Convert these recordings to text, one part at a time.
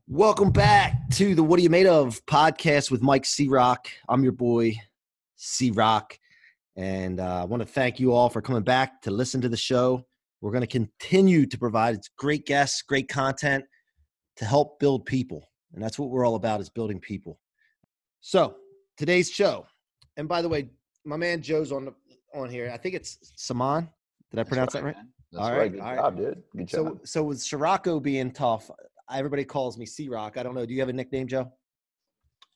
Welcome back to the What Are You Made Of podcast with Mike C-Roc. I'm your boy, C-Roc, and I want to thank you all for coming back to listen to the show. We're going to continue to provide great guests, great content to help build people, and that's what we're all about, is building people. So today's show, and by the way, my man Joe's on here. I think it's Semaan. Did I pronounce that right? Man. That's right. Good job, dude. Good job. So with Ciorrocco being tough, everybody calls me C-Roc. I don't know. Do you have a nickname, Joe?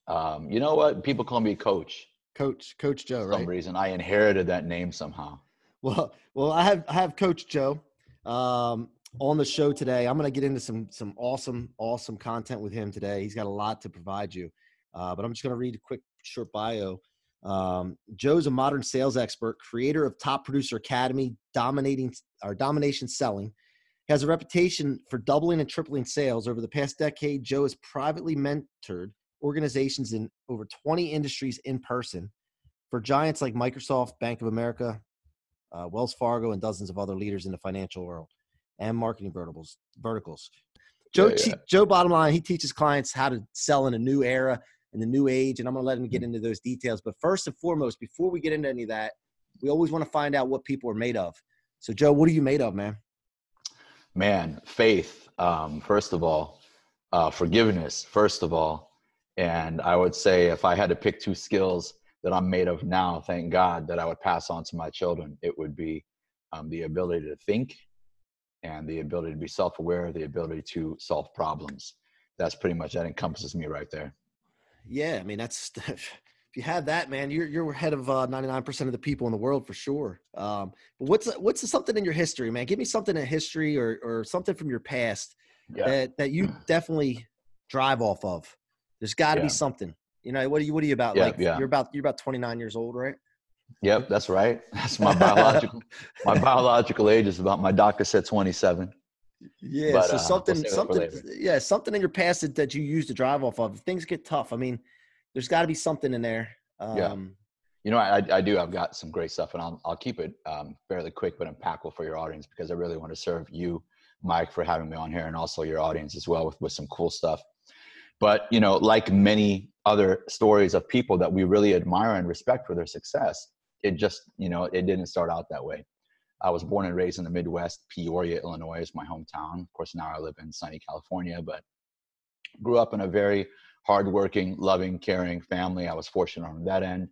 You know what? People call me Coach. Coach Joe, right? For some reason, I inherited that name somehow. Well, I have Coach Joe on the show today. I'm going to get into some awesome content with him today. He's got a lot to provide you, but I'm just going to read a quick short bio. Joe's a modern sales expert, creator of Top Producer Academy, Domination Selling. He has a reputation for doubling and tripling sales. Over the past decade, Joe has privately mentored organizations in over 20 industries in person for giants like Microsoft, Bank of America, Wells Fargo, and dozens of other leaders in the financial world and marketing verticals. Joe, bottom line, he teaches clients how to sell in a new era, in the new age, and I'm going to let him get into those details. But first and foremost, before we get into any of that, we always want to find out what people are made of. So, Joe, what are you made of, man? Man, faith, first of all, forgiveness, first of all. And I would say if I had to pick two skills that I'm made of now, thank God, that I would pass on to my children, it would be the ability to think and the ability to be self-aware, the ability to solve problems. That's pretty much, that encompasses me right there. Yeah, I mean, that's if you have that, man, you're ahead of 99% of the people in the world for sure. But what's something in your history, man? Give me something in history or something from your past that you definitely drive off of. There's got to be something. You know, what are you about? You're about 29 years old, right? Yep, that's right. That's my biological age is about, my doctor said 27. Yeah, but, so something in your past that you use to drive off of. If things get tough, I mean, there's got to be something in there. You know, I do. I've got some great stuff, and I'll keep it fairly quick but impactful for your audience, because I really want to serve you, Mike, for having me on here, and also your audience as well with some cool stuff. But, you know, like many other stories of people that we really admire and respect for their success, it just, you know, it didn't start out that way. I was born and raised in the Midwest. Peoria, Illinois is my hometown. Of course, now I live in sunny California, but grew up in a very hardworking, loving, caring family. I was fortunate on that end.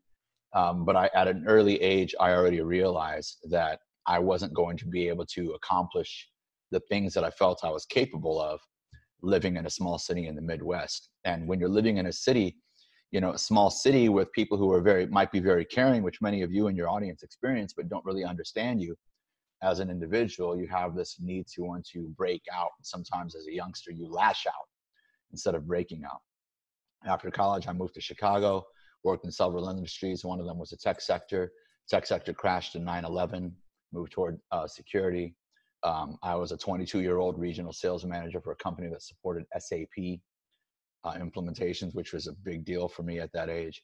But at an early age, I already realized that I wasn't going to be able to accomplish the things that I felt I was capable of living in a small city in the Midwest. And when you're living in a city, you know, a small city with people who are might be very caring, which many of you in your audience experience, but don't really understand you as an individual, you have this need to want to break out. Sometimes as a youngster, you lash out instead of breaking out. After college, I moved to Chicago, worked in several industries. One of them was the tech sector. Tech sector crashed in 9/11, moved toward security. I was a 22-year-old regional sales manager for a company that supported SAP implementations, which was a big deal for me at that age.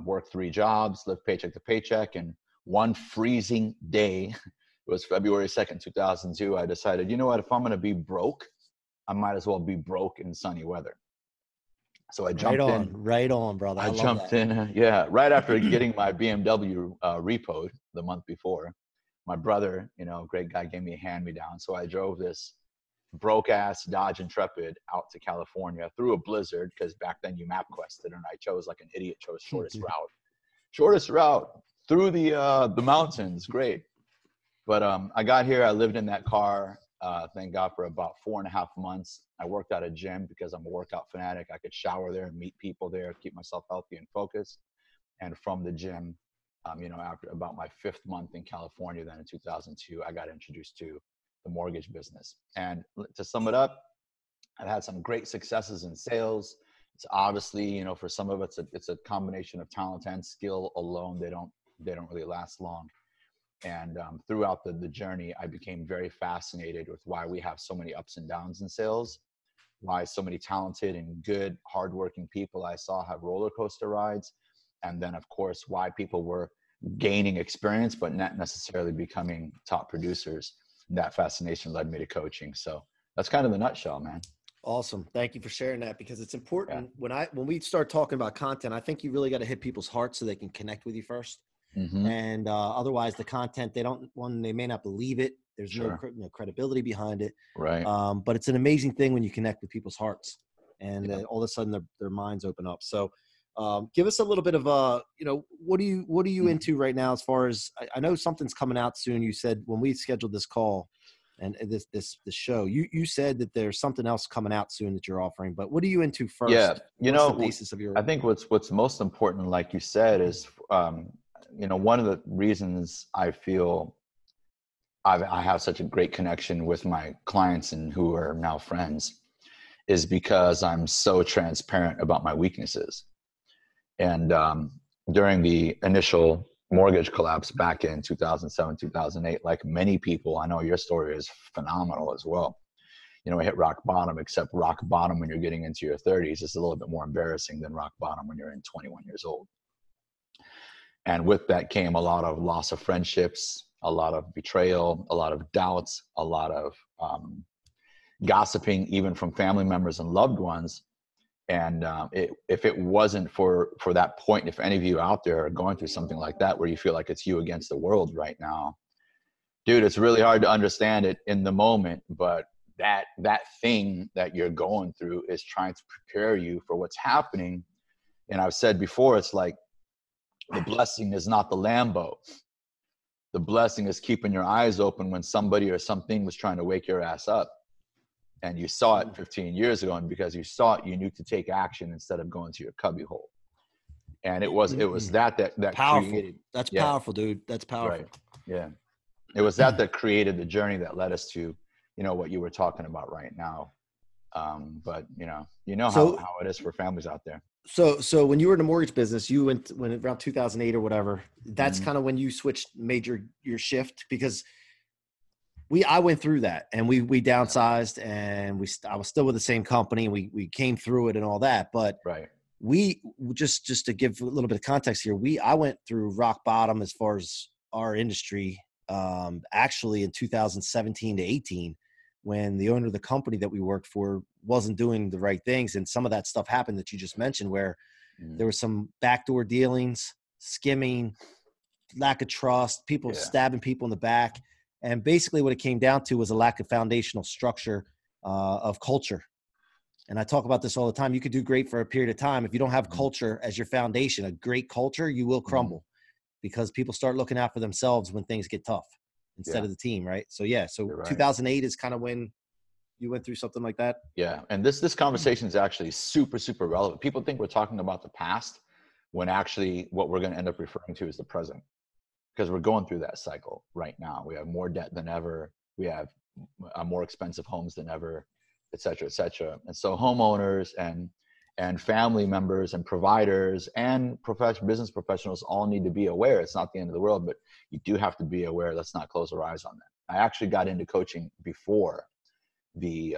Worked 3 jobs, lived paycheck to paycheck, and one freezing day, it was February 2nd, 2002, I decided, you know what, if I'm going to be broke, I might as well be broke in sunny weather. So I jumped in. Right on, brother. I jumped in, right after getting my BMW repoed the month before. My brother, you know, great guy, gave me a hand-me-down. So I drove this broke-ass Dodge Intrepid out to California through a blizzard, because back then you map quested, and I chose like an idiot, chose shortest route through the mountains. Great. But I got here, I lived in that car, thank God, for about 4.5 months. I worked at a gym because I'm a workout fanatic. I could shower there and meet people there, keep myself healthy and focused. And from the gym, you know, after about my 5th month in California, then in 2002, I got introduced to the mortgage business. And to sum it up, I've had some great successes in sales. It's obviously, you know, for some of it's a combination of talent and skill alone. They don't really last long. And throughout the journey, I became very fascinated with why we have so many ups and downs in sales, why so many talented and good, hardworking people I saw have roller coaster rides, and then, of course, why people were gaining experience but not necessarily becoming top producers. And that fascination led me to coaching. So that's kind of the nutshell, man. Awesome. Thank you for sharing that, because it's Yeah. important when we start talking about content. I think you really got to hit people's hearts so they can connect with you first. Mm-hmm. And otherwise, the content, they may not believe it. There's Sure. no credibility behind it. Right. But it's an amazing thing when you connect with people's hearts, and Yeah. all of a sudden their minds open up. So, give us a little bit of what are you Mhm. into right now? As far as I know, something's coming out soon. You said when we scheduled this call and this show, you said that there's something else coming out soon that you're offering. But what are you into Yeah. first? You What's the know, basis of your? I think what's most important, like you said, is one of the reasons I feel I have such a great connection with my clients and who are now friends is because I'm so transparent about my weaknesses. And during the initial mortgage collapse back in 2007, 2008, like many people, I know your story is phenomenal as well. I hit rock bottom, except rock bottom when you're getting into your 30s is a little bit more embarrassing than rock bottom when you're in 21 years old. And with that came a lot of loss of friendships, a lot of betrayal, a lot of doubts, a lot of gossiping, even from family members and loved ones. And if it wasn't for that point, if any of you out there are going through something like that, where you feel like it's you against the world right now, dude, it's really hard to understand it in the moment, but that thing that you're going through is trying to prepare you for what's happening. And I've said before, it's like the blessing is not the Lambo. The blessing is keeping your eyes open when somebody or something was trying to wake your ass up. And you saw it 15 years ago, and because you saw it, you knew to take action instead of going to your cubby hole. And it was that Powerful. created, That's yeah, powerful, dude. That's right, powerful. yeah. It was that created the journey that led us to, what you were talking about right now. But how So it is for families out there. so when you were in the mortgage business, you went when around 2008 or whatever. That's Mm-hmm. kind of when you switched your shift, because I went through that, and we Yeah. downsized, and I was still with the same company, and we came through it and all that. But Right. we just to give a little bit of context here, I went through rock bottom as far as our industry, actually in 2017 to 18, when the owner of the company that we worked for wasn't doing the right things, and some of that stuff happened that you just mentioned, where Mm-hmm. there was some backdoor dealings, skimming, lack of trust, people Yeah. stabbing people in the back. And basically what it came down to was a lack of foundational structure, of culture. And I talk about this all the time. You could do great for a period of time. If you don't have Mm-hmm. culture as your foundation, a great culture, you will Mm-hmm. crumble, because people start looking out for themselves when things get tough instead Yeah. of the team, right? So yeah, so You're right. 2008 is kind of when you went through something like that. Yeah. And this conversation is actually super, super relevant. People think we're talking about the past when actually what we're going to end up referring to is the present, because we're going through that cycle right now. We have more debt than ever. We have more expensive homes than ever, et cetera, et cetera. And so homeowners and family members and providers and business professionals all need to be aware. It's not the end of the world, but you do have to be aware. Let's not close our eyes on that. I actually got into coaching before the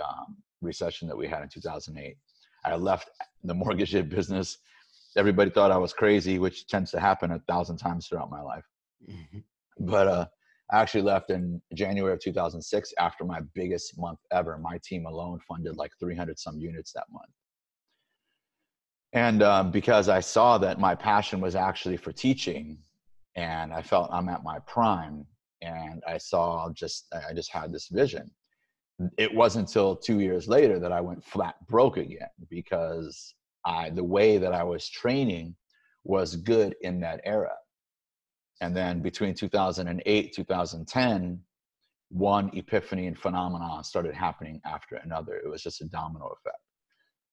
recession that we had in 2008. I left the mortgage business. Everybody thought I was crazy, which tends to happen 1,000 times throughout my life. Mm-hmm. But I actually left in January of 2006 after my biggest month ever. My team alone funded like 300 some units that month. And because I saw that my passion was actually for teaching, and I felt I'm at my prime, and I just had this vision. It wasn't until 2 years later that I went flat broke again, because the way that I was training was good in that era. And then between 2008, 2010, one epiphany and phenomenon started happening after another. It was just a domino effect.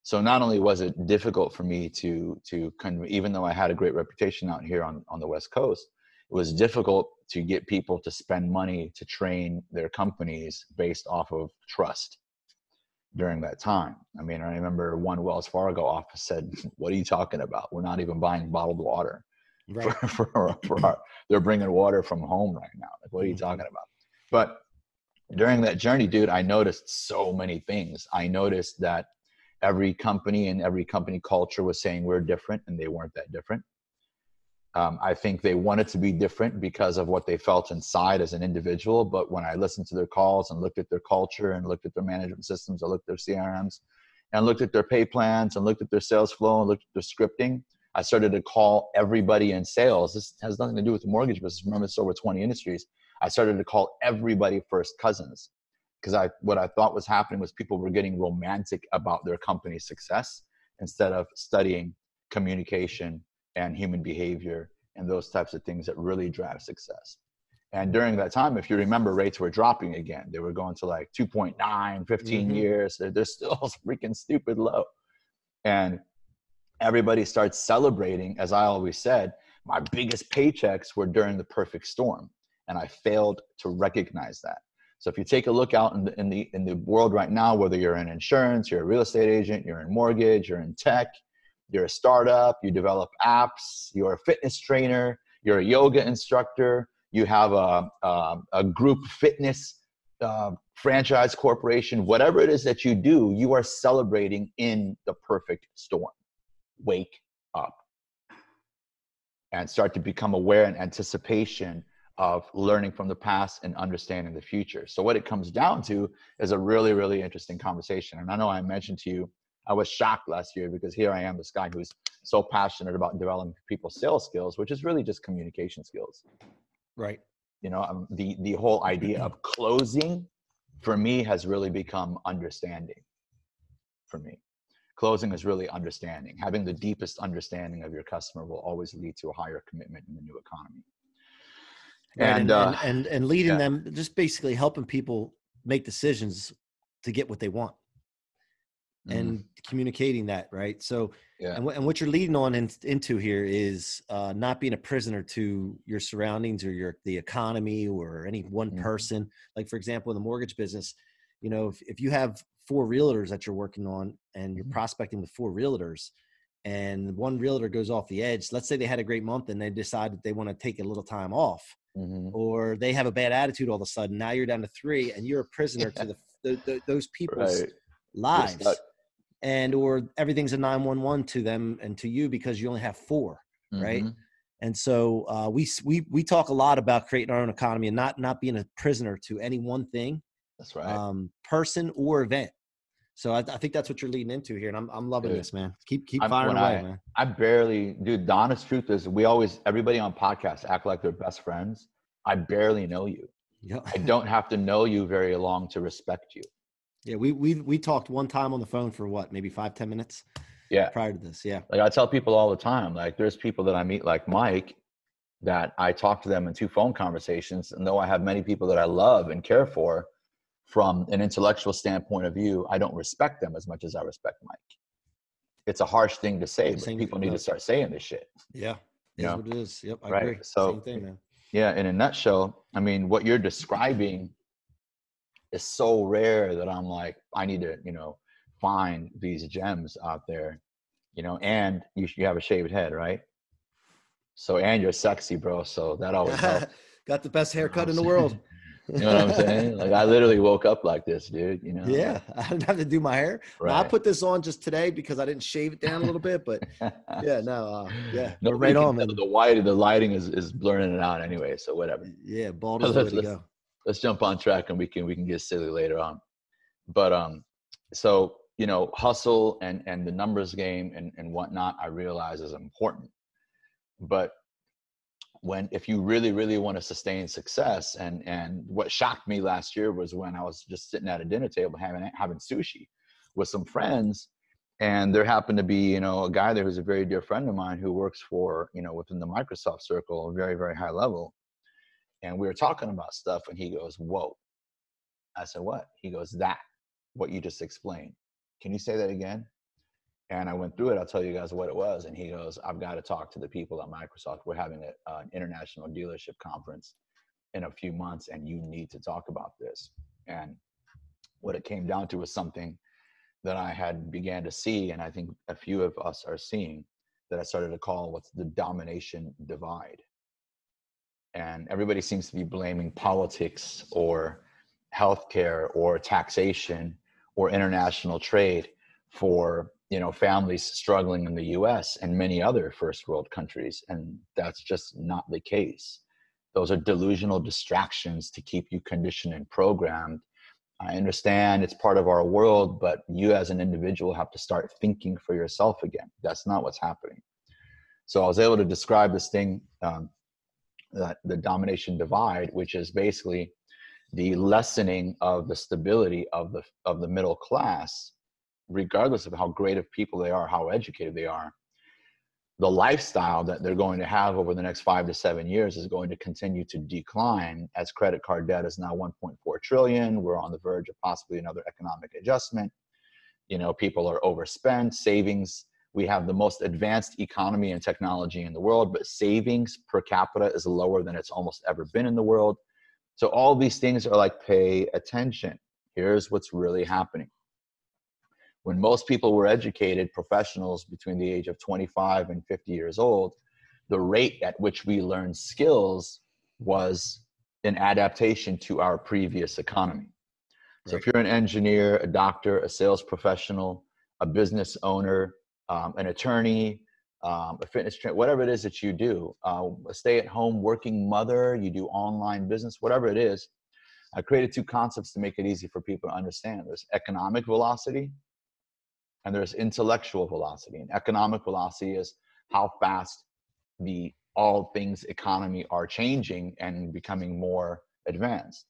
So not only was it difficult for me to kind of, even though I had a great reputation out here on the West Coast, it was difficult to get people to spend money to train their companies based off of trust during that time. I mean, I remember one Wells Fargo office said, "What are you talking about? We're not even buying bottled water. Right. They're bringing water from home right now. Like, what are you talking about?" But during that journey, dude, I noticed so many things. I noticed that every company and every company culture was saying we're different, and they weren't that different. I think they wanted to be different because of what they felt inside as an individual. But when I listened to their calls and looked at their culture and looked at their management systems, I looked at their CRMs, and looked at their pay plans and looked at their sales flow and looked at their scripting, I started to call everybody in sales. This has nothing to do with the mortgage business. Remember, it's over 20 industries. I started to call everybody first cousins, because what I thought was happening was people were getting romantic about their company's success instead of studying communication and human behavior and those types of things that really drive success. And during that time, if you remember, rates were dropping again. They were going to like 2.9, 15 years. They're still freaking stupid low. And everybody starts celebrating. As I always said, my biggest paychecks were during the perfect storm. And I failed to recognize that. So if you take a look out in the world right now, whether you're in insurance, you're a real estate agent, you're in mortgage, you're in tech, you're a startup, you develop apps, you're a fitness trainer, you're a yoga instructor, you have a group fitness franchise corporation, whatever it is that you do, you are celebrating in the perfect storm. Wake up and start to become aware in anticipation of learning from the past and understanding the future. So what it comes down to is a really, really interesting conversation. And I know I mentioned to you, I was shocked last year because here I am, this guy who's so passionate about developing people's sales skills, which is really just communication skills. Right. You know, the whole idea of closing for me has really become understanding for me. Closing is really understanding. Having the deepest understanding of your customer will always lead to a higher commitment in the new economy. Right. And leading yeah. them, just basically helping people make decisions to get what they want. And communicating that, right? So, and what you're leading on into here is not being a prisoner to your surroundings or the economy or any one person. Like, for example, in the mortgage business, you know, if you have 4 realtors that you're working on and you're prospecting with 4 realtors, and one realtor goes off the edge, let's say they had a great month and they decide that they want to take a little time off, or they have a bad attitude all of a sudden. Now you're down to 3 and you're a prisoner to those people's lives. And or everything's a 911 to them and to you because you only have 4, right? And so we talk a lot about creating our own economy and not being a prisoner to any one thing. That's right. Person or event. So I think that's what you're leading into here, and I'm loving this, man. Keep firing away, man. I barely, dude. The honest truth is, everybody on podcasts act like they're best friends. I barely know you. I don't have to know you very long to respect you. Yeah, we talked one time on the phone for what, maybe 5-10 minutes. Yeah. Prior to this, yeah. Like I tell people all the time, like there's people that I meet like Mike that I talk to them in 2 phone conversations, and though I have many people that I love and care for, from an intellectual standpoint of view, I don't respect them as much as I respect Mike. It's a harsh thing to say, but people need to start saying this shit. Yeah, that's what it is. Yep, I agree. So, same thing, man. Yeah, in a nutshell, I mean, what you're describing is so rare that I'm like, I need to, find these gems out there, and you have a shaved head, right? So, and you're sexy, bro. So that always helps. Got the best haircut in the world. You know what I'm saying? Like I literally woke up like this, dude. Yeah, I didn't have to do my hair. Right. Now, I put this on just today because I didn't shave it down a little bit, but yeah, no, no, right on, man. The lighting is blurring it out anyway, so whatever. Yeah, bald is the way to go. Let's jump on track and we can get silly later on. But so hustle and the numbers game and whatnot, I realize is important. But if you really, really want to sustain success, and what shocked me last year was when I was just sitting at a dinner table having sushi with some friends, and there happened to be, a guy there who's a very dear friend of mine who works for, within the Microsoft circle, a very, very high level. And we were talking about stuff and he goes, whoa. I said, what? He goes, what you just explained. Can you say that again? And I went through it. I'll tell you guys what it was. And he goes, I've got to talk to the people at Microsoft. We're having an international dealership conference in a few months, and you need to talk about this. And what it came down to was something that I had began to see, and I think a few of us are seeing, that I started to call what's the domination divide. And everybody seems to be blaming politics or healthcare or taxation or international trade for families struggling in the US and many other first world countries. And that's just not the case. Those are delusional distractions to keep you conditioned and programmed I understand it's part of our world, but you as an individual have to start thinking for yourself again. That's not what's happening. So I was able to describe this thing, that the domination divide, which is basically the lessening of the stability of the middle class, regardless of how great of people they are, how educated they are. The lifestyle that they're going to have over the next 5 to 7 years is going to continue to decline as credit card debt is now 1.4 trillion. We're on the verge of possibly another economic adjustment. You know, people are overspent. Savings, we have the most advanced economy and technology in the world, but savings per capita is lower than it's almost ever been in the world. So all these things are like, pay attention. Here's what's really happening. When most people were educated, professionals between the age of 25 and 50 years old, the rate at which we learned skills was an adaptation to our previous economy. So if you're an engineer, a doctor, a sales professional, a business owner, an attorney, a fitness trainer, whatever it is that you do, a stay-at-home working mother, you do online business, whatever it is, I created 2 concepts to make it easy for people to understand. There's economic velocity and there's intellectual velocity. And economic velocity is how fast the all things economy are changing and becoming more advanced.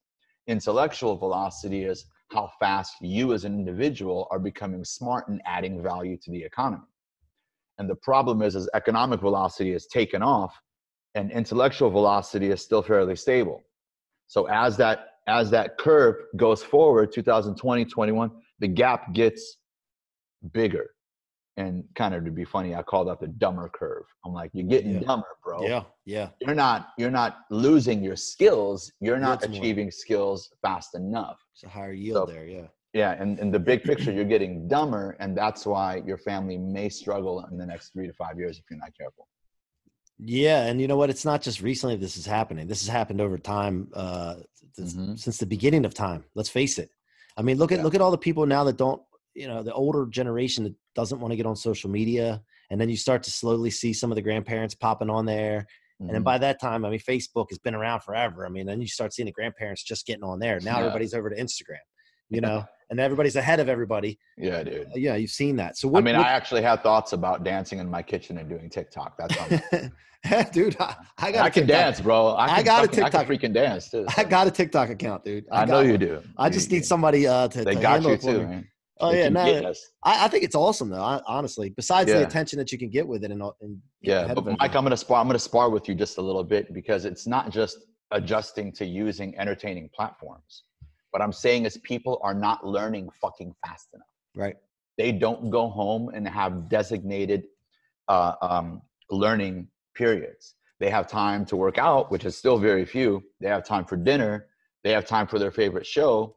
Intellectual velocity is how fast you as an individual are becoming smart and adding value to the economy. And the problem is economic velocity is taken off and intellectual velocity is still fairly stable. So as that curve goes forward, 2020, 21, the gap gets bigger. And kind of to be funny, I call that the dumber curve. I'm like, you're getting dumber, bro. Yeah. You're not losing your skills. You're not achieving skills fast enough. It's a higher yield there, yeah. Yeah, and in the big picture, you're getting dumber, and that's why your family may struggle in the next 3 to 5 years if you're not careful. Yeah, and you know what? It's not just recently this is happening. This has happened over time, since the beginning of time. Let's face it. I mean, look at all the people now that don't, you know, the older generation that doesn't want to get on social media. And then you start to slowly see some of the grandparents popping on there. And then by that time, I mean, Facebook has been around forever. I mean, then you start seeing the grandparents just getting on there. Now everybody's over to Instagram, you know, and everybody's ahead of everybody. Yeah, dude. Yeah, you've seen that. So I actually have thoughts about dancing in my kitchen and doing TikTok. That's dude, I can dance, bro. I got a TikTok. I can freaking dance too. So. I got a TikTok account, dude. I know you do. I just need somebody They got you too, man. Oh yeah, no, I think it's awesome though. Honestly, besides the attention that you can get with it, and but Mike, I'm gonna spar with you just a little bit because it's not just adjusting to using entertaining platforms. What I'm saying is people are not learning fucking fast enough. Right. They don't go home and have designated learning periods. They have time to work out, which is still very few. They have time for dinner. They have time for their favorite show.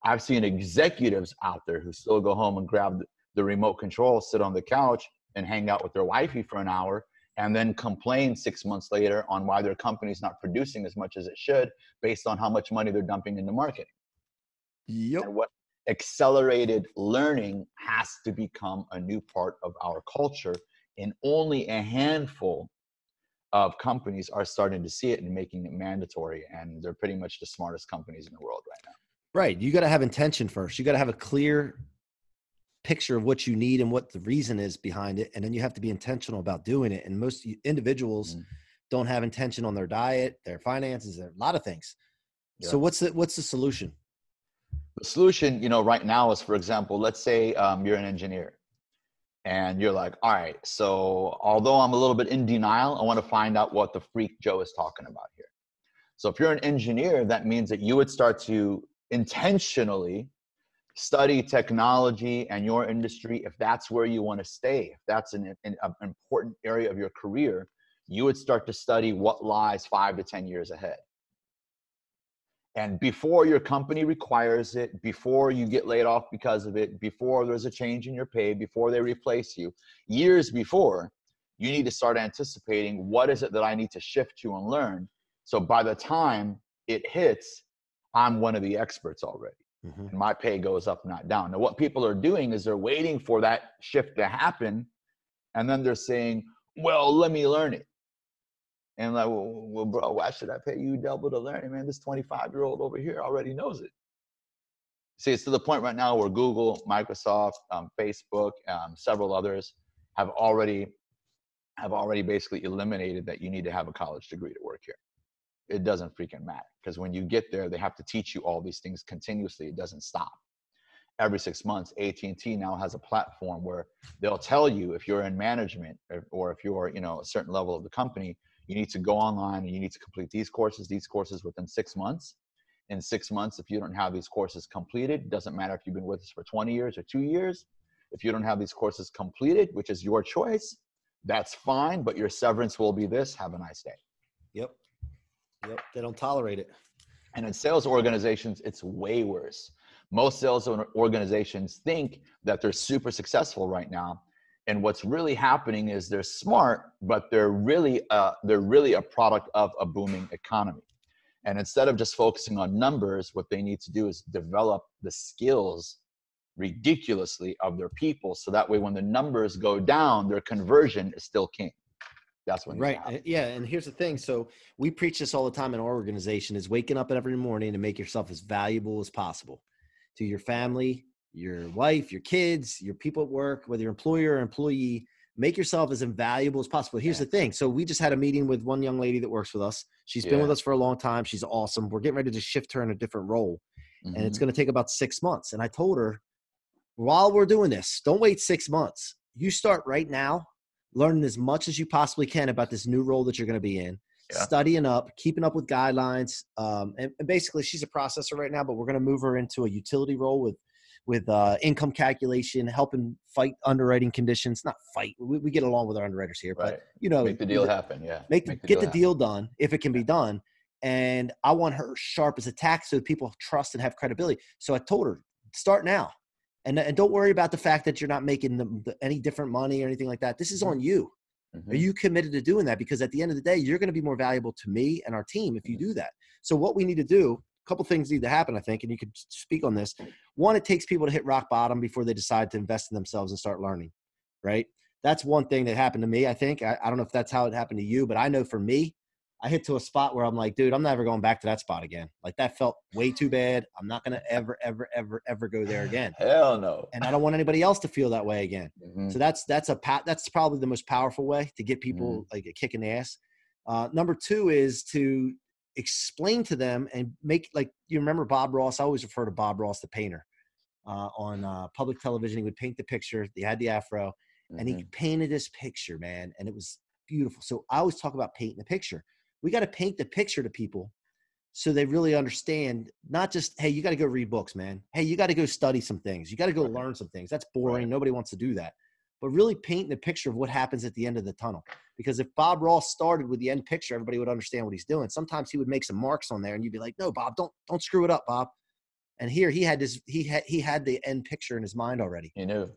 I've seen executives out there who still go home and grab the remote control, sit on the couch and hang out with their wifey for an hour and then complain 6 months later on why their company's not producing as much as it should based on how much money they're dumping into marketing. Yep. And what accelerated learning has to become a new part of our culture, and only a handful of companies are starting to see it and making it mandatory, and they're pretty much the smartest companies in the world right now. Right. You got to have intention first. You got to have a clear picture of what you need and what the reason is behind it. And then you have to be intentional about doing it. And most individuals don't have intention on their diet, their finances, a lot of things. Yeah. So what's the solution? The solution, you know, right now is, for example, let's say you're an engineer and you're like, all right, so although I'm a little bit in denial, I want to find out what the freak Joe is talking about here. So if you're an engineer, that means that you would start to intentionally study technology and your industry. If that's where you want to stay, if that's an important area of your career, you would start to study what lies 5 to 10 years ahead. And before your company requires it, before you get laid off because of it, before there's a change in your pay, before they replace you, years before, you need to start anticipating what is it that I need to shift to and learn. So by the time it hits, I'm one of the experts already. And my pay goes up, not down. Now, what people are doing is they're waiting for that shift to happen. And then they're saying, well, let me learn it. And like, well, bro, why should I pay you double to learn it, man? This 25-year-old over here already knows it. See, it's to the point right now where Google, Microsoft, Facebook, several others have already basically eliminated that you need to have a college degree to work here. It doesn't freaking matter, because when you get there, they have to teach you all these things continuously. It doesn't stop. Every 6 months, AT&T now has a platform where they'll tell you if you're in management or if you're, a certain level of the company, you need to go online and you need to complete these courses within 6 months. In 6 months, if you don't have these courses completed, it doesn't matter if you've been with us for 20 years or 2 years. If you don't have these courses completed, which is your choice, that's fine, but your severance will be this. Have a nice day. Yep. They don't tolerate it. And in sales organizations, it's way worse. Most sales organizations think that they're super successful right now. And what's really happening is they're smart, but they're really a product of a booming economy. And instead of just focusing on numbers, what they need to do is develop the skills ridiculously of their people. So that way, when the numbers go down, their conversion is still king. That's when right. Yeah. And here's the thing. So we preach this all the time in our organization, is waking up every morning to make yourself as valuable as possible to your family, your wife, your kids, your people at work, whether you're employer or employee. Make yourself as invaluable as possible. Here's the thing. So we just had a meeting with one young lady that works with us. She's been with us for a long time. She's awesome. We're getting ready to shift her in a different role. And it's going to take about 6 months. And I told her, while we're doing this, don't wait 6 months. You start right now, learning as much as you possibly can about this new role that you're going to be in, studying up, keeping up with guidelines. And basically she's a processor right now, but we're going to move her into a utility role with income calculation, helping fight underwriting conditions. Not fight. We get along with our underwriters here, but make the deal happen. Yeah. Get the deal done if it can be done. And I want her sharp as a tack so people trust and have credibility. So I told her, start now. And don't worry about the fact that you're not making any different money or anything like that. This is on you. Are you committed to doing that? Because at the end of the day, you're going to be more valuable to me and our team if you do that. So what we need to do, a couple things need to happen, I think, and you could speak on this. One, it takes people to hit rock bottom before they decide to invest in themselves and start learning, right? That's one thing that happened to me, I think. I don't know if that's how it happened to you, but I know for me, I hit to a spot where I'm like, dude, I'm never going back to that spot again. Like, that felt way too bad. I'm not going to ever go there again. Hell no. And I don't want anybody else to feel that way again. So that's probably the most powerful way to get people like a kick in the ass. Number two is to explain to them and make, like, you remember Bob Ross? I always refer to Bob Ross, the painter, on public television. He would paint the picture. He had the afro and he painted this picture, man. And it was beautiful. So I always talk about painting the picture. We got to paint the picture to people so they really understand, not just, hey, you got to go read books, man. Hey, you got to go study some things. You got to go learn some things. That's boring. Nobody wants to do that. But really painting the picture of what happens at the end of the tunnel. Because if Bob Ross started with the end picture, everybody would understand what he's doing. Sometimes he would make some marks on there and you'd be like, no, Bob, don't screw it up, Bob. And here he had the end picture in his mind already. You know,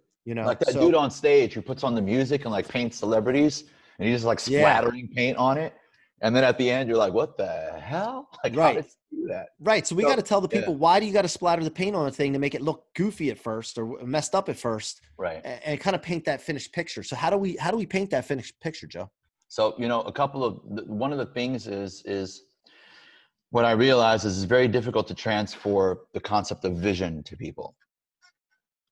like that dude on stage who puts on the music and like paints celebrities and he's just like splattering paint on it. And then at the end, you're like, what the hell? Like, how did you do that? Right. So we got to tell the people, why do you got to splatter the paint on a thing to make it look goofy at first or messed up at first? Right. And kind of paint that finished picture. So how do we paint that finished picture, Joe? So, one of the things is what I realize is it's very difficult to transfer the concept of vision to people.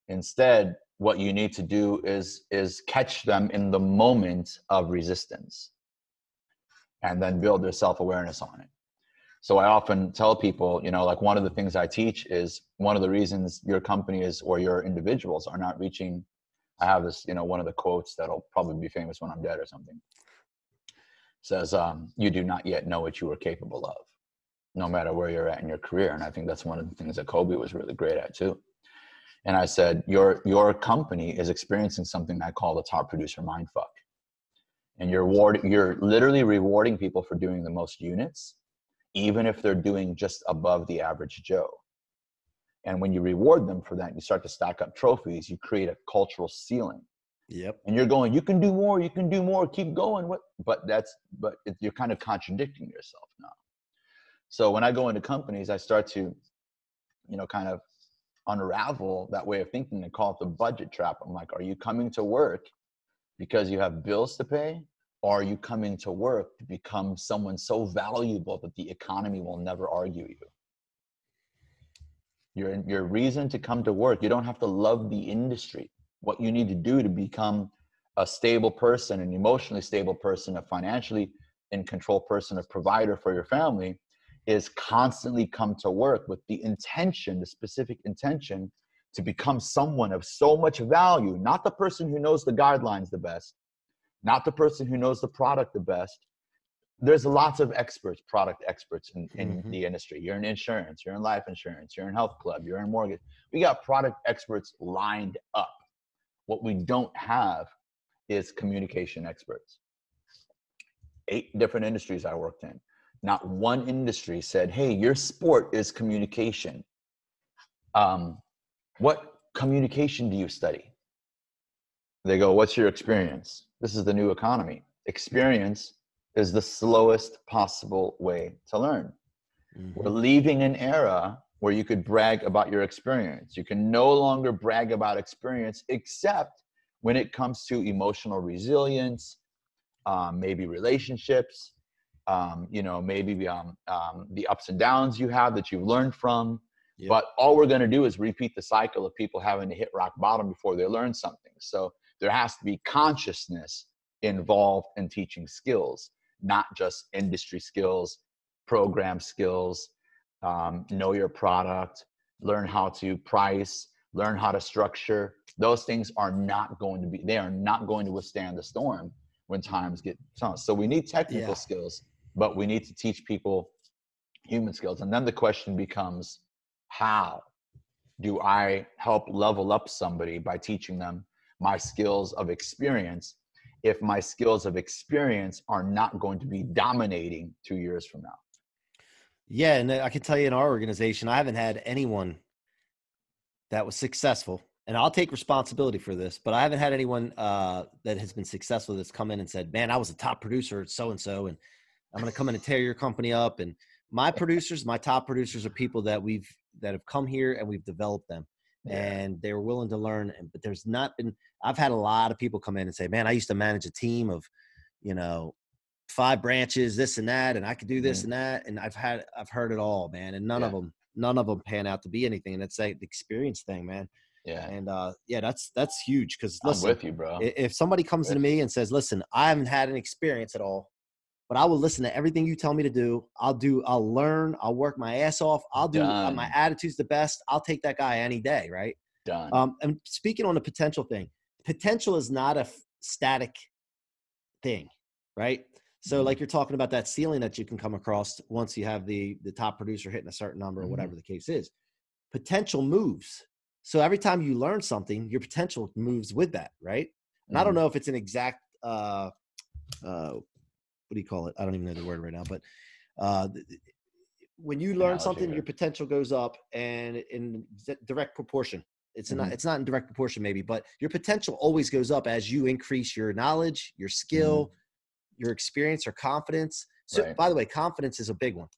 Instead, what you need to do is catch them in the moment of resistance and then build their self-awareness on it. So I often tell people, like, one of the things I teach is one of the reasons your company is, or your individuals are not reaching. I have this, one of the quotes that'll probably be famous when I'm dead or something. Says, you do not yet know what you are capable of, no matter where you're at in your career. And I think that's one of the things that Kobe was really great at too. And I said, your company is experiencing something I call the top producer mindfuck. And you're literally rewarding people for doing the most units, even if they're doing just above the average Joe. And when you reward them for that, you start to stack up trophies. You create a cultural ceiling. Yep. And you're going, you can do more, keep going. But you're kind of contradicting yourself now. So when I go into companies, I start to, kind of unravel that way of thinking and call it the budget trap. I'm like, are you coming to work because you have bills to pay? Or are you coming to work to become someone so valuable that the economy will never argue you? Your reason to come to work. You don't have to love the industry. What you need to do to become a stable person, an emotionally stable person, a financially in control person, a provider for your family, is constantly come to work with the intention, the specific intention to become someone of so much value, not the person who knows the guidelines the best, not the person who knows the product the best. There's lots of experts, product experts in the industry. You're in insurance, you're in life insurance, you're in health club, you're in mortgage. We got product experts lined up. What we don't have is communication experts. 8 different industries I worked in. Not one industry said, hey, your sport is communication. What communication do you study? They go, what's your experience? This is the new economy. Experience is the slowest possible way to learn. We're leaving an era where you could brag about your experience. You can no longer brag about experience except when it comes to emotional resilience, maybe relationships, maybe the ups and downs you have that you've learned from. Yep. But all we're going to do is repeat the cycle of people having to hit rock bottom before they learn something. So there has to be consciousness involved in teaching skills, not just industry skills, program skills, know your product, learn how to price, learn how to structure. Those things are not going to withstand the storm when times get tough. So we need technical skills, but we need to teach people human skills. And then the question becomes, how do I help level up somebody by teaching them my skills of experience if my skills of experience are not going to be dominating 2 years from now? Yeah. And I can tell you in our organization, I haven't had anyone that was successful, and I'll take responsibility for this, but I haven't had anyone that has been successful that's come in and said, man, I was a top producer at so-and-so, and I'm going to come in and tear your company up. And my top producers are people that have come here and we've developed them, and they're willing to learn. But I've had a lot of people come in and say, man, I used to manage a team of, 5 branches, this and that, and I could do this and that. And I've heard it all, man. And none of them pan out to be anything. And it's like the experience thing, man. Yeah. And that's huge. Cause listen, I'm with you, bro. If somebody comes to me and says, listen, I haven't had an experience at all, but I will listen to everything you tell me to do. I'll learn, I'll work my ass off. I'll do my attitude's the best. I'll take that guy any day. Right. Done. And speaking on the potential thing, potential is not a static thing. Right. So like you're talking about that ceiling that you can come across once you have the top producer hitting a certain number or whatever the case is. Potential moves. So every time you learn something, your potential moves with that, right? And I don't know if it's an exact, what do you call it? I don't even know the word right now, but when you learn something, your potential goes up, and in direct proportion. It's not in direct proportion maybe, but your potential always goes up as you increase your knowledge, your skill, your experience or confidence. So by the way, confidence is a big one.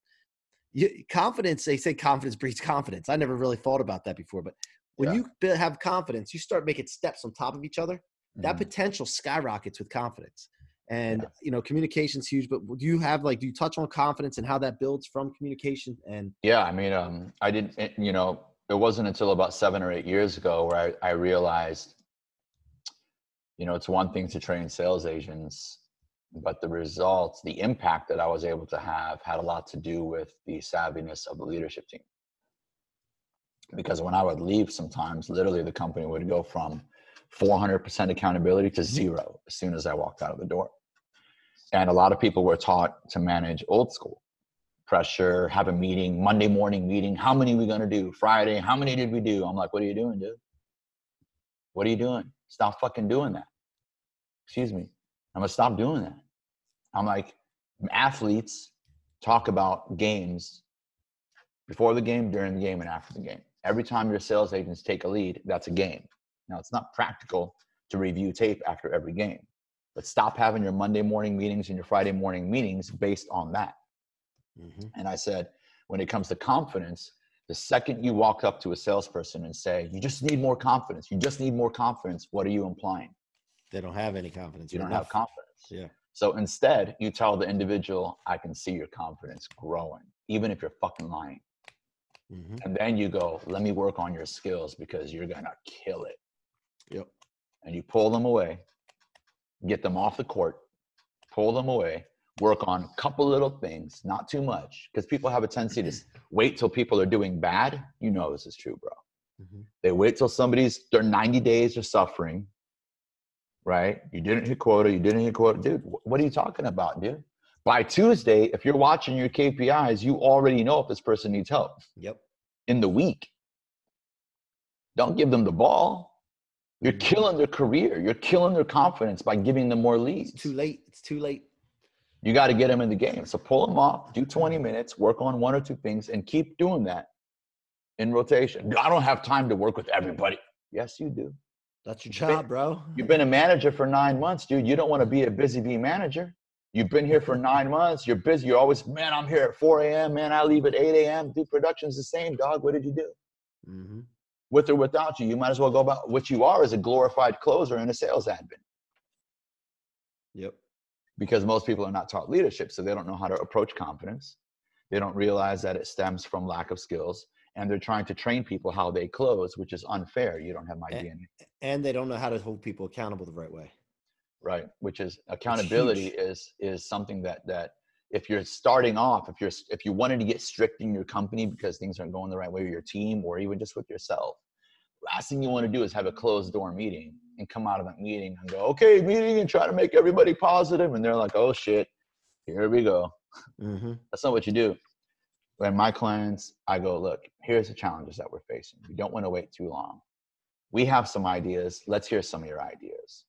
Confidence, they say confidence breeds confidence. I never really thought about that before, but when you have confidence, you start making steps on top of each other. That potential skyrockets with confidence. And, communication's huge, but do you touch on confidence and how that builds from communication? And I mean, I didn't, it wasn't until about 7 or 8 years ago where I realized, it's one thing to train sales agents, but the results, the impact that I was able to have had a lot to do with the savviness of the leadership team. Because when I would leave, sometimes literally the company would go from 400% accountability to 0 as soon as I walked out of the door. And a lot of people were taught to manage old school pressure, have a meeting, Monday morning meeting. How many are we going to do? Friday, how many did we do? I'm like, what are you doing, dude? What are you doing? Stop fucking doing that. Excuse me. I'm going to stop doing that. I'm like, athletes talk about games before the game, during the game, and after the game. Every time your sales agents take a lead, that's a game. Now, it's not practical to review tape after every game, but stop having your Monday morning meetings and your Friday morning meetings based on that. And I said, when it comes to confidence, the second you walk up to a salesperson and say, you just need more confidence, what are you implying? They don't have any confidence. You don't have confidence. Yeah. So instead, you tell the individual, I can see your confidence growing, even if you're fucking lying. Mm-hmm. And then you go, let me work on your skills because you're going to kill it. Yep. And you pull them away, get them off the court, pull them away, work on a couple little things, not too much, because people have a tendency to wait till people are doing bad. You know this is true, bro. Mm-hmm. They wait till they're 90 days of suffering, right? You didn't hit quota, Dude, what are you talking about, dude? By Tuesday, if you're watching your KPIs, you already know if this person needs help. Yep. In the week. Don't give them the ball. You're killing their career. You're killing their confidence by giving them more leads. It's too late. It's too late. You got to get them in the game. So pull them off, do 20 minutes, work on one or two things, and keep doing that in rotation. I don't have time to work with everybody. Yes, you do. That's your job, bro. You've been a manager for 9 months, dude. You don't want to be a busy bee manager. You've been here for 9 months. You're busy. You're always, man, I'm here at 4 a.m. Man, I leave at 8 a.m. Dude, production's the same, dog. What did you do? Mm-hmm. With or without you, you might as well go about what you are as a glorified closer and a sales admin. Yep. Because most people are not taught leadership, so they don't know how to approach confidence. They don't realize that it stems from lack of skills, and they're trying to train people how they close, which is unfair. You don't have my DNA. And they don't know how to hold people accountable the right way. Right, which is accountability is something that if you're starting off, if you wanted to get strict in your company because things aren't going the right way with your team or even just with yourself, last thing you want to do is have a closed door meeting and come out of that meeting and go, okay, meeting, and try to make everybody positive. And they're like, oh shit, here we go. Mm-hmm. That's not what you do. When my clients, I go, look, here's the challenges that we're facing. We don't want to wait too long. We have some ideas. Let's hear some of your ideas.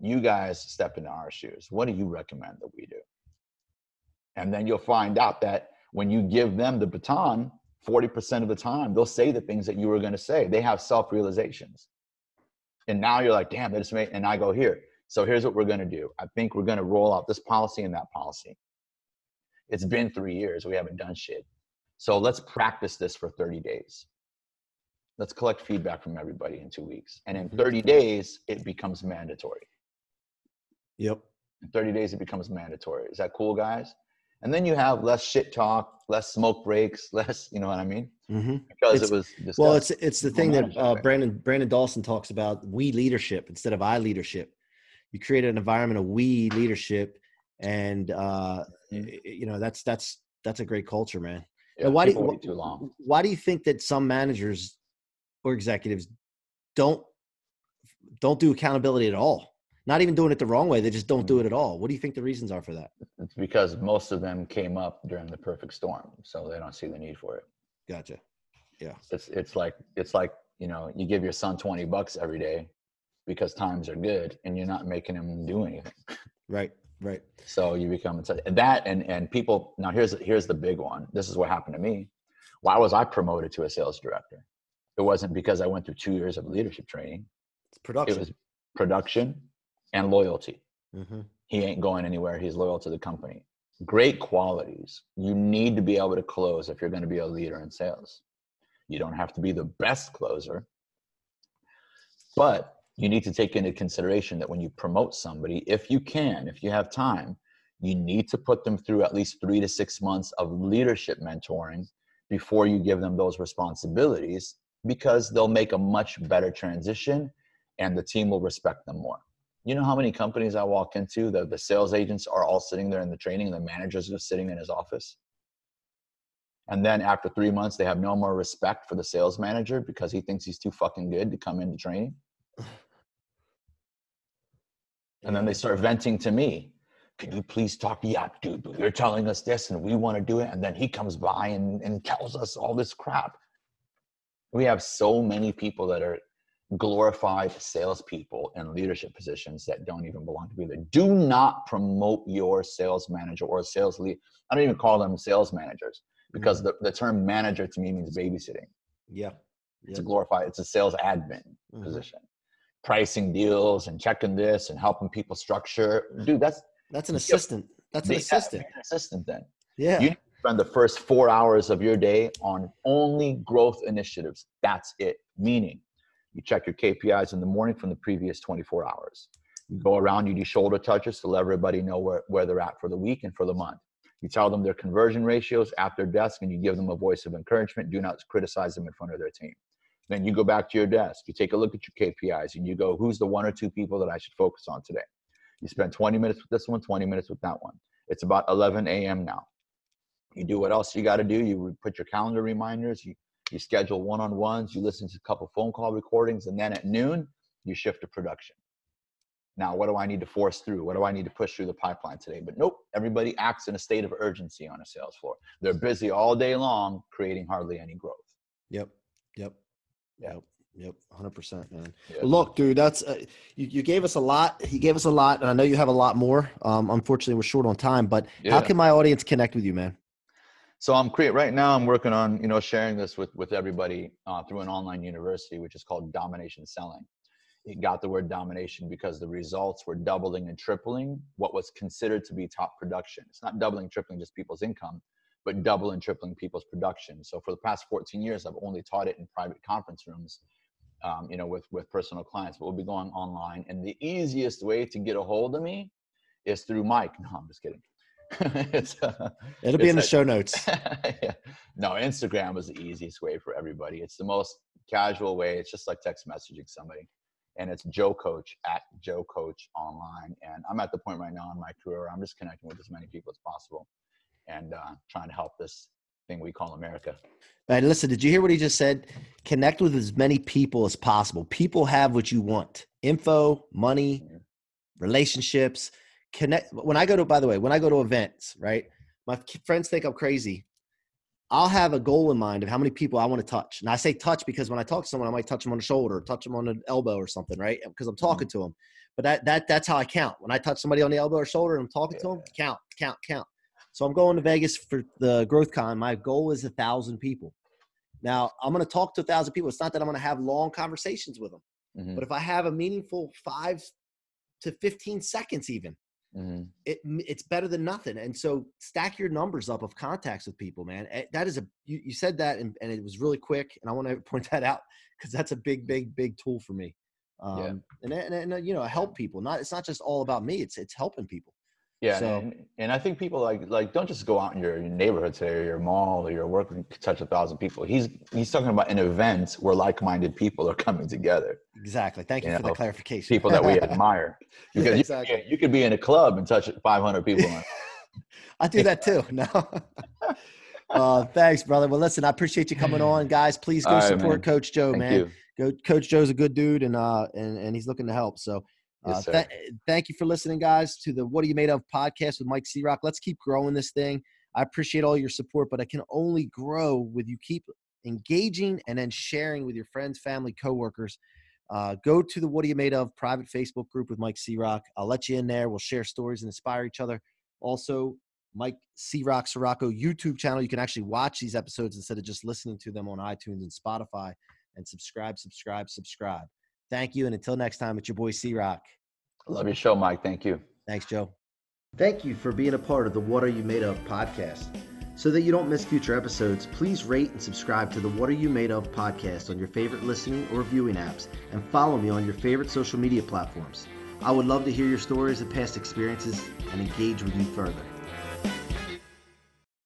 You guys step into our shoes. What do you recommend that we do? And then you'll find out that when you give them the baton, 40% of the time, they'll say the things that you were going to say. They have self-realizations. And now you're like, damn, that's me. And I go, here. So here's what we're going to do. I think we're going to roll out this policy and that policy. It's been 3 years. We haven't done shit. So let's practice this for 30 days. Let's collect feedback from everybody in 2 weeks. And in 30 days, it becomes mandatory. Yep. In 30 days, it becomes mandatory. Is that cool, guys? And then you have less shit talk, less smoke breaks, less, you know what I mean? Mm-hmm. Because it was discussed. Well, it's the thing that Brandon Dawson talks about, we leadership instead of I leadership. You create an environment of we leadership, and you know that's a great culture, man. Yeah, and why do you think that some managers or executives don't do accountability at all? Not even doing it the wrong way. They just don't do it at all. What do you think the reasons are for that? It's because most of them came up during the perfect storm, so they don't see the need for it. Gotcha. Yeah. It's like, you know, you give your son $20 every day because times are good and you're not making him do anything. Right. Right. So you become that, and people, now here's the big one. This is what happened to me. Why was I promoted to a sales director? It wasn't because I went through 2 years of leadership training. It's production. It was production and loyalty. Mm-hmm. He ain't going anywhere. He's loyal to the company. Great qualities. You need to be able to close if you're going to be a leader in sales. You don't have to be the best closer, but you need to take into consideration that when you promote somebody, if you have time, you need to put them through at least 3 to 6 months of leadership mentoring before you give them those responsibilities, because they'll make a much better transition and the team will respect them more. You know how many companies I walk into, the sales agents are all sitting there in the training and the managers are sitting in his office? And then after 3 months, they have no more respect for the sales manager because he thinks he's too fucking good to come into training. And then they start venting to me. Can you please talk? Yeah, dude, you're telling us this and we want to do it. And then he comes by and tells us all this crap. We have so many people that are glorified salespeople in leadership positions that don't even belong to be there. Do not promote your sales manager or sales lead. I don't even call them sales managers because the term manager to me means babysitting. Yeah. It's a sales admin position. Pricing deals and checking this and helping people structure. Dude, that's an assistant. That's an assistant. An assistant then. Yeah. You spend the first 4 hours of your day on only growth initiatives. That's it. Meaning, you check your KPIs in the morning from the previous 24 hours. You go around, you do shoulder touches to let everybody know where they're at for the week and for the month. You tell them their conversion ratios at their desk, and you give them a voice of encouragement. Do not criticize them in front of their team. Then you go back to your desk. You take a look at your KPIs, and you go, who's the 1 or 2 people that I should focus on today? You spend 20 minutes with this one, 20 minutes with that one. It's about 11 a.m. now. You do what else you got to do. You put your calendar reminders. You schedule one-on-ones. You listen to a couple phone call recordings. And then at noon, you shift to production. Now, what do I need to force through? What do I need to push through the pipeline today? But nope, everybody acts in a state of urgency on a sales floor. They're busy all day long, creating hardly any growth. Yep. 100%, man. Yep. Well, look, dude, that's you gave us a lot. He gave us a lot, and I know you have a lot more. Unfortunately, we're short on time, but how can my audience connect with you, man? So right now I'm working on, sharing this with everybody through an online university, which is called Domination Selling. It got the word domination because the results were doubling and tripling what was considered to be top production. It's not doubling, tripling just people's income, but double and tripling people's production. So for the past 14 years, I've only taught it in private conference rooms, with personal clients, but we'll be going online. And the easiest way to get a hold of me is through Mike. No, I'm just kidding. It'll be in the show notes. Yeah. No, Instagram is the easiest way for everybody. It's the most casual way. It's just like text messaging somebody. And it's Joe Coach at Joe Coach online. And I'm at the point right now in my career where I'm just connecting with as many people as possible and trying to help this thing we call America. And listen, did you hear what he just said? Connect with as many people as possible. People have what you want: info, money, relationships. Connect. When I go to events, right? My friends think I'm crazy. I'll have a goal in mind of how many people I want to touch. And I say touch because when I talk to someone, I might touch them on the shoulder, touch them on the elbow or something, right? Because I'm talking to them. But that's how I count. When I touch somebody on the elbow or shoulder and I'm talking to them, count. So I'm going to Vegas for the Growth Con. My goal is 1,000 people. Now, I'm going to talk to 1,000 people. It's not that I'm going to have long conversations with them. Mm-hmm. But if I have a meaningful 5 to 15 seconds even, mm-hmm. it's better than nothing. And so stack your numbers up of contacts with people, man. That is you said that and it was really quick. And I want to point that out because that's a big tool for me. And help people. It's not just all about me. It's helping people. Yeah. So, and I think people like don't just go out in your neighborhood today or your mall or your work and touch 1,000 people. He's talking about an event where like-minded people are coming together. Exactly. Thank you for the clarification. People that we admire. Because exactly. you could be in a club and touch 500 people. I do that too. No. Thanks, brother. Well, listen, I appreciate you coming on, guys. Please go support Coach Joe, man. Go, Coach Joe's a good dude, and he's looking to help. So. Yes, thank you for listening, guys, to the What Are You Made Of podcast with Mike C-Roc. Let's keep growing this thing. I appreciate all your support, but I can only grow with you keep engaging and then sharing with your friends, family, coworkers. Go to the What Are You Made Of private Facebook group with Mike C-Roc. I'll let you in there. We'll share stories and inspire each other. Also, Mike C-Roc Ciorrocco YouTube channel. You can actually watch these episodes instead of just listening to them on iTunes and Spotify. And subscribe. Thank you. And until next time, it's your boy C-Roc. Love your show, Mike. Thank you. Thanks, Joe. Thank you for being a part of the What Are You Made Of podcast. So that you don't miss future episodes, please rate and subscribe to the What Are You Made Of podcast on your favorite listening or viewing apps and follow me on your favorite social media platforms. I would love to hear your stories and past experiences and engage with you further.